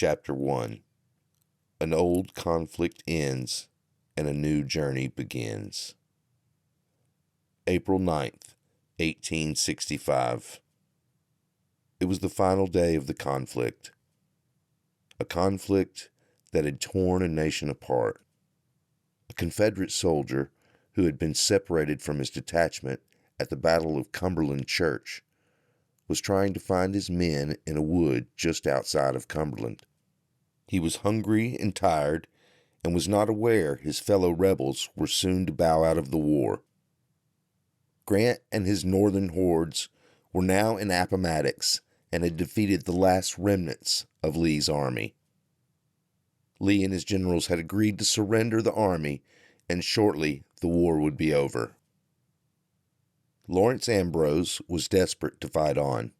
Chapter 1. An old conflict ends and a new journey begins. April 9th, 1865. It was the final day of the conflict. A conflict that had torn a nation apart. A Confederate soldier who had been separated from his detachment at the Battle of Cumberland Church was trying to find his men in a wood just outside of Cumberland. He was hungry and tired and was not aware his fellow rebels were soon to bow out of the war. Grant and his northern hordes were now in Appomattox and had defeated the last remnants of Lee's army. Lee and his generals had agreed to surrender the army, and shortly the war would be over. Lawrence Ambrose was desperate to fight on.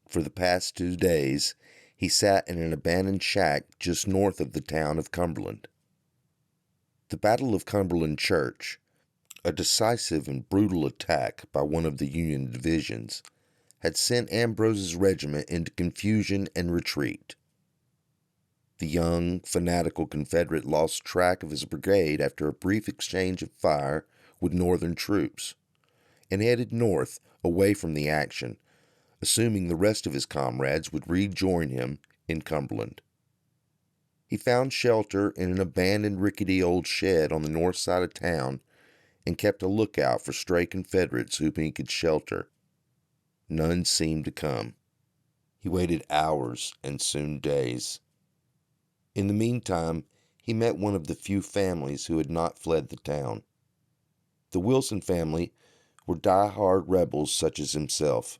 For the past 2 days, he sat in an abandoned shack just north of the town of Cumberland. The Battle of Cumberland Church, a decisive and brutal attack by one of the Union divisions, had sent Ambrose's regiment into confusion and retreat. The young, fanatical Confederate lost track of his brigade after a brief exchange of fire with Northern troops, and headed north away from the action, assuming the rest of his comrades would rejoin him in Cumberland. He found shelter in an abandoned rickety old shed on the north side of town and kept a lookout for stray Confederates whom he could shelter. None seemed to come. He waited hours and soon days. In the meantime, he met one of the few families who had not fled the town. The Wilson family were die-hard rebels such as himself.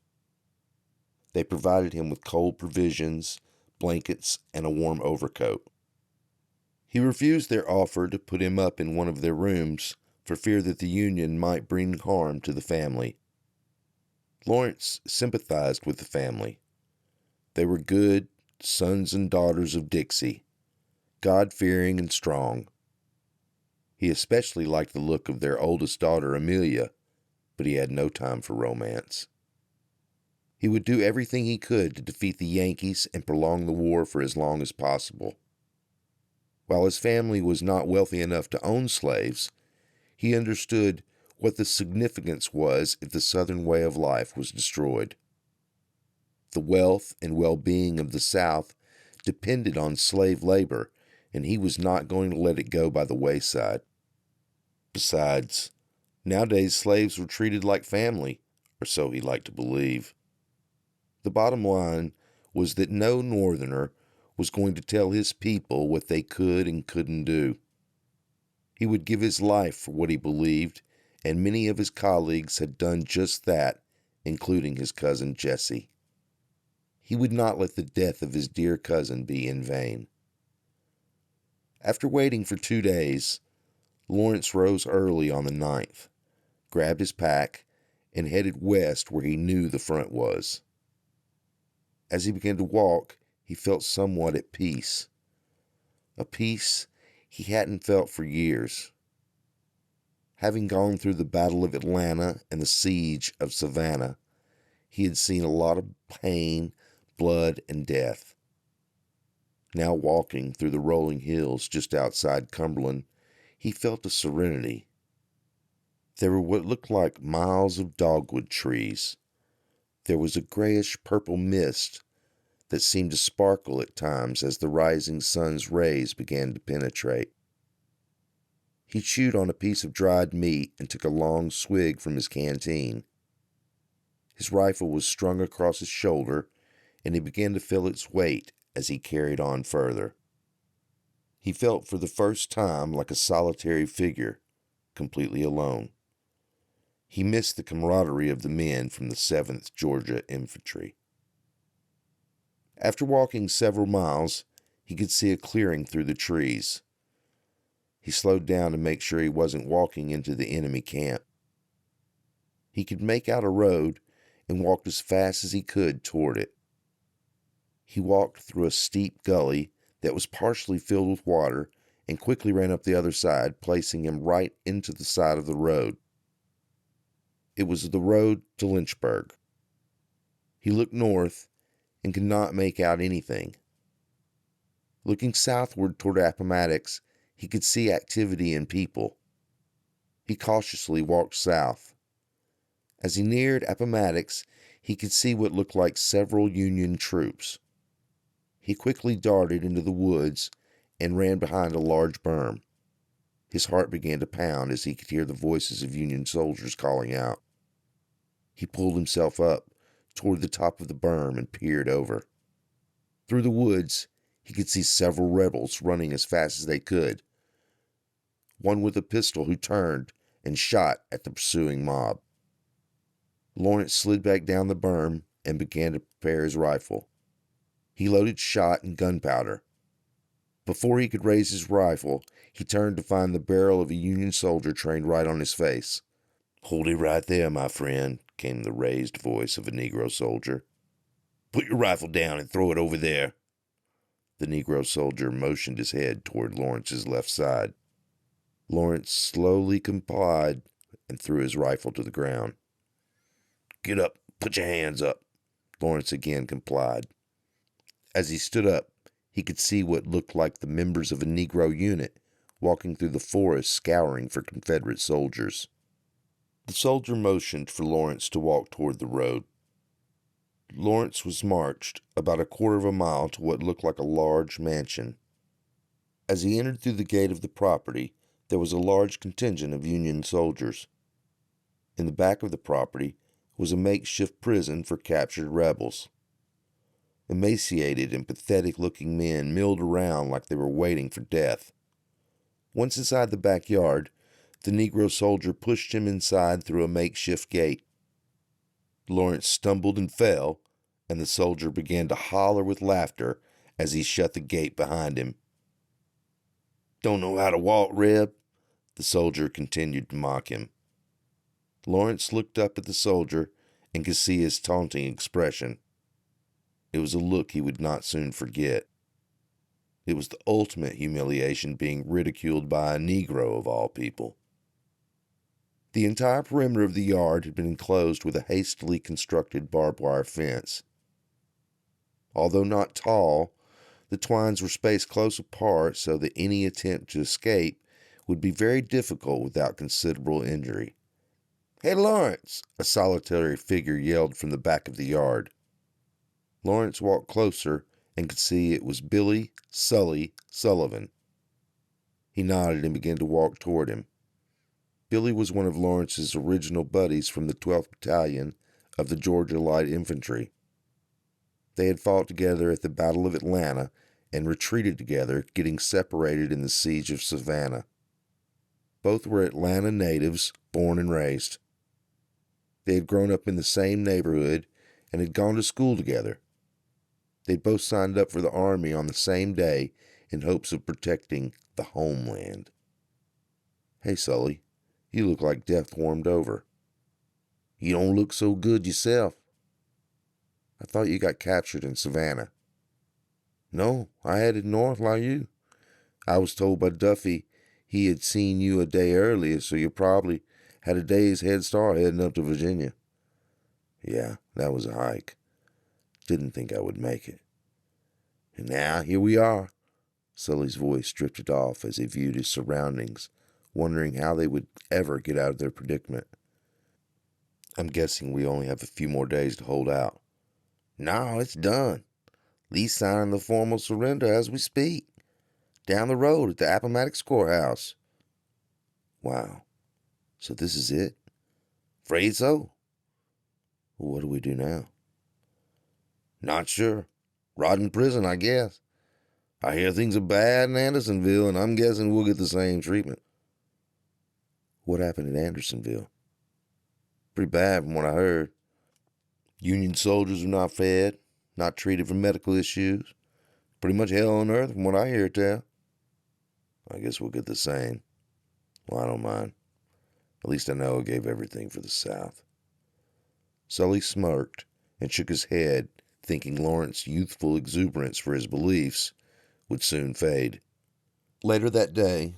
They provided him with cold provisions, blankets, and a warm overcoat. He refused their offer to put him up in one of their rooms for fear that the Union might bring harm to the family. Lawrence sympathized with the family. They were good sons and daughters of Dixie, God-fearing and strong. He especially liked the look of their oldest daughter, Amelia, but he had no time for romance. He would do everything he could to defeat the Yankees and prolong the war for as long as possible. While his family was not wealthy enough to own slaves, he understood what the significance was if the Southern way of life was destroyed. The wealth and well-being of the South depended on slave labor, and he was not going to let it go by the wayside. Besides, nowadays slaves were treated like family, or so he liked to believe. The bottom line was that no Northerner was going to tell his people what they could and couldn't do. He would give his life for what he believed, and many of his colleagues had done just that, including his cousin Jesse. He would not let the death of his dear cousin be in vain. After waiting for 2 days, Lawrence rose early on the 9th, grabbed his pack, and headed west where he knew the front was. As he began to walk, he felt somewhat at peace. A peace he hadn't felt for years. Having gone through the Battle of Atlanta and the Siege of Savannah, he had seen a lot of pain, blood, and death. Now walking through the rolling hills just outside Cumberland, he felt a serenity. There were what looked like miles of dogwood trees. There was a grayish-purple mist that seemed to sparkle at times as the rising sun's rays began to penetrate. He chewed on a piece of dried meat and took a long swig from his canteen. His rifle was strung across his shoulder, and he began to feel its weight as he carried on further. He felt for the first time like a solitary figure, completely alone. He missed the camaraderie of the men from the 7th Georgia Infantry. After walking several miles, he could see a clearing through the trees. He slowed down to make sure he wasn't walking into the enemy camp. He could make out a road and walked as fast as he could toward it. He walked through a steep gully that was partially filled with water and quickly ran up the other side, placing him right into the side of the road. It was the road to Lynchburg. He looked north and could not make out anything. Looking southward toward Appomattox, he could see activity and people. He cautiously walked south. As he neared Appomattox, he could see what looked like several Union troops. He quickly darted into the woods and ran behind a large berm. His heart began to pound as he could hear the voices of Union soldiers calling out. He pulled himself up toward the top of the berm and peered over. Through the woods, he could see several rebels running as fast as they could. One with a pistol who turned and shot at the pursuing mob. Lawrence slid back down the berm and began to prepare his rifle. He loaded shot and gunpowder. Before he could raise his rifle, he turned to find the barrel of a Union soldier trained right on his face. "Hold it right there, my friend," came the raised voice of a Negro soldier. "Put your rifle down and throw it over there." The Negro soldier motioned his head toward Lawrence's left side. Lawrence slowly complied and threw his rifle to the ground. "Get up, put your hands up." Lawrence again complied. As he stood up, he could see what looked like the members of a Negro unit walking through the forest scouring for Confederate soldiers. The soldier motioned for Lawrence to walk toward the road. Lawrence was marched about a quarter of a mile to what looked like a large mansion. As he entered through the gate of the property, there was a large contingent of Union soldiers. In the back of the property was a makeshift prison for captured rebels. Emaciated and pathetic-looking men milled around like they were waiting for death. Once inside the backyard, the Negro soldier pushed him inside through a makeshift gate. Lawrence stumbled and fell, and the soldier began to holler with laughter as he shut the gate behind him. "Don't know how to walk, Reb?" The soldier continued to mock him. Lawrence looked up at the soldier and could see his taunting expression. It was a look he would not soon forget. It was the ultimate humiliation being ridiculed by a Negro of all people. The entire perimeter of the yard had been enclosed with a hastily constructed barbed wire fence. Although not tall, the twines were spaced close apart so that any attempt to escape would be very difficult without considerable injury. "Hey, Lawrence!" a solitary figure yelled from the back of the yard. Lawrence walked closer and could see it was Billy Sully Sullivan. He nodded and began to walk toward him. Billy was one of Lawrence's original buddies from the 12th Battalion of the Georgia Light Infantry. They had fought together at the Battle of Atlanta and retreated together, getting separated in the Siege of Savannah. Both were Atlanta natives, born and raised. They had grown up in the same neighborhood and had gone to school together. They'd both signed up for the Army on the same day in hopes of protecting the homeland. "Hey, Sully, you look like death warmed over." "You don't look so good yourself." "I thought you got captured in Savannah." "No, I headed north like you. I was told by Duffy he had seen you a day earlier, so you probably had a day's head start heading up to Virginia." "Yeah, that was a hike. Didn't think I would make it." "And now here we are." Sully's voice drifted off as he viewed his surroundings, wondering how they would ever get out of their predicament. "I'm guessing we only have a few more days to hold out." "No, it's done. Lee's signing the formal surrender as we speak. Down the road at the Appomattox Courthouse." "Wow. So this is it?" "Afraid so." "Well, what do we do now?" "Not sure. Rot in prison, I guess. I hear things are bad in Andersonville, and I'm guessing we'll get the same treatment." "What happened in Andersonville?" "Pretty bad from what I heard. Union soldiers are not fed, not treated for medical issues. Pretty much hell on earth from what I hear tell." "I guess we'll get the same." "Well, I don't mind. At least I know I gave everything for the South." Sully smirked and shook his head, thinking Lawrence's youthful exuberance for his beliefs would soon fade. Later that day,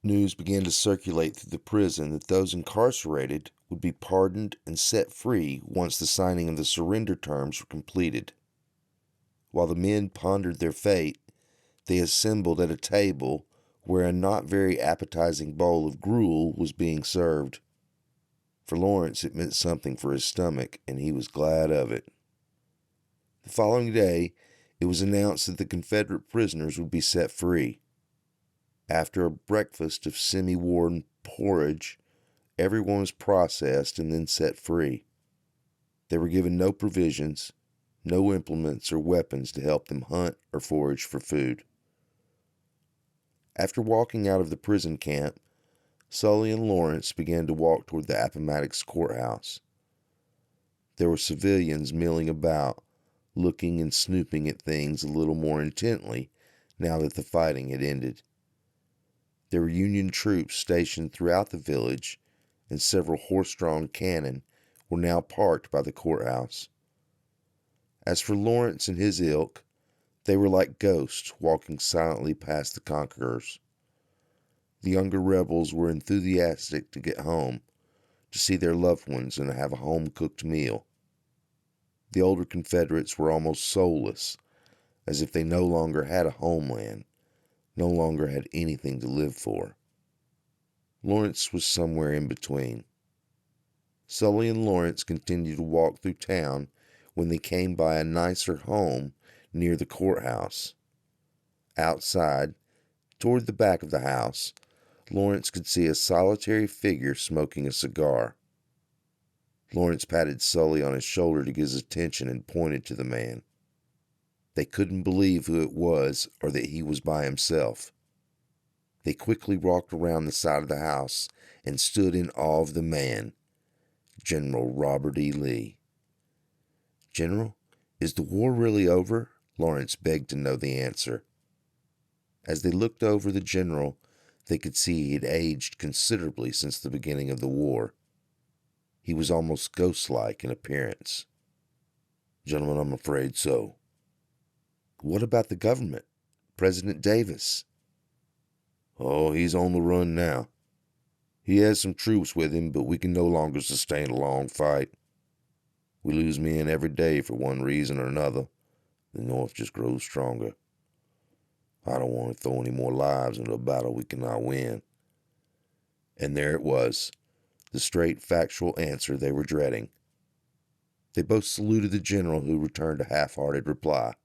news began to circulate through the prison that those incarcerated would be pardoned and set free once the signing of the surrender terms were completed. While the men pondered their fate, They assembled at a table where a not very appetizing bowl of gruel was being served. For Lawrence, it meant something for his stomach, and he was glad of it. The following day, it was announced that the Confederate prisoners would be set free. After a breakfast of semi-warm porridge, everyone was processed and then set free. They were given no provisions, no implements or weapons to help them hunt or forage for food. After walking out of the prison camp, Sully and Lawrence began to walk toward the Appomattox courthouse. There were civilians milling about, looking and snooping at things a little more intently now that the fighting had ended. There were Union troops stationed throughout the village, and several horse-drawn cannon were now parked by the courthouse. As for Lawrence and his ilk, they were like ghosts walking silently past the conquerors. The younger rebels were enthusiastic to get home, to see their loved ones and have a home-cooked meal. The older Confederates were almost soulless, as if they no longer had a homeland, no longer had anything to live for. Lawrence was somewhere in between. Sully and Lawrence continued to walk through town when they came by a nicer home near the courthouse. Outside, toward the back of the house, Lawrence could see a solitary figure smoking a cigar. Lawrence patted Sully on his shoulder to get his attention and pointed to the man. They couldn't believe who it was or that he was by himself. They quickly walked around the side of the house and stood in awe of the man, General Robert E. Lee. "General, is the war really over?" Lawrence begged to know the answer. As they looked over the general, they could see he had aged considerably since the beginning of the war. He was almost ghost-like in appearance. "Gentlemen, I'm afraid so." "What about the government? President Davis?" "Oh, he's on the run now. He has some troops with him, but we can no longer sustain a long fight. We lose men every day for one reason or another. The North just grows stronger. I don't want to throw any more lives into a battle we cannot win." And there it was, the straight, factual answer they were dreading. They both saluted the general, who returned a half-hearted reply.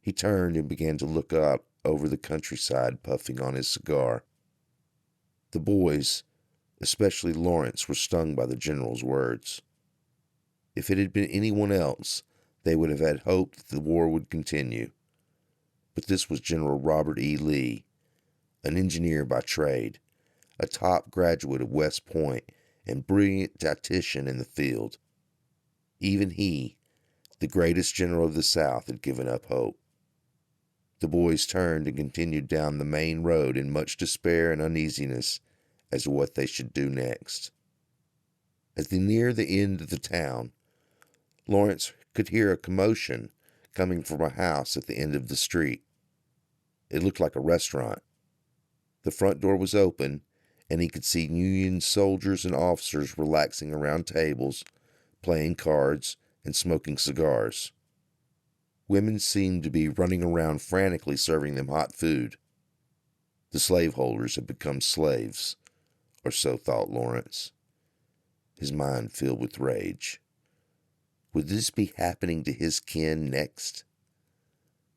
He turned and began to look out over the countryside, puffing on his cigar. The boys, especially Lawrence, were stung by the general's words. If it had been anyone else, they would have had hope that the war would continue. But this was General Robert E. Lee, an engineer by trade, a top graduate of West Point, and brilliant tactician in the field. Even he, the greatest general of the South, had given up hope. The boys turned and continued down the main road in much despair and uneasiness as to what they should do next. As they neared the end of the town, Lawrence could hear a commotion coming from a house at the end of the street. It looked like a restaurant. The front door was open, and he could see Union soldiers and officers relaxing around tables, playing cards, and smoking cigars. Women seemed to be running around frantically serving them hot food. The slaveholders had become slaves, or so thought Lawrence. His mind filled with rage. Would this be happening to his kin next?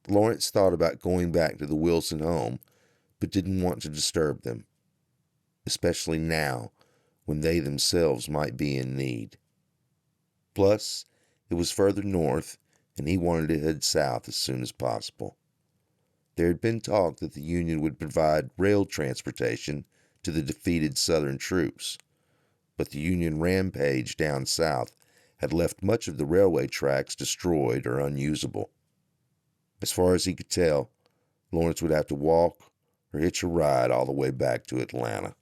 Lawrence thought about going back to the Wilson home, but didn't want to disturb them, especially now when they themselves might be in need. Plus, it was further north, and he wanted to head south as soon as possible. There had been talk that the Union would provide rail transportation to the defeated Southern troops, but the Union rampage down south had left much of the railway tracks destroyed or unusable. As far as he could tell, Lawrence would have to walk or hitch a ride all the way back to Atlanta.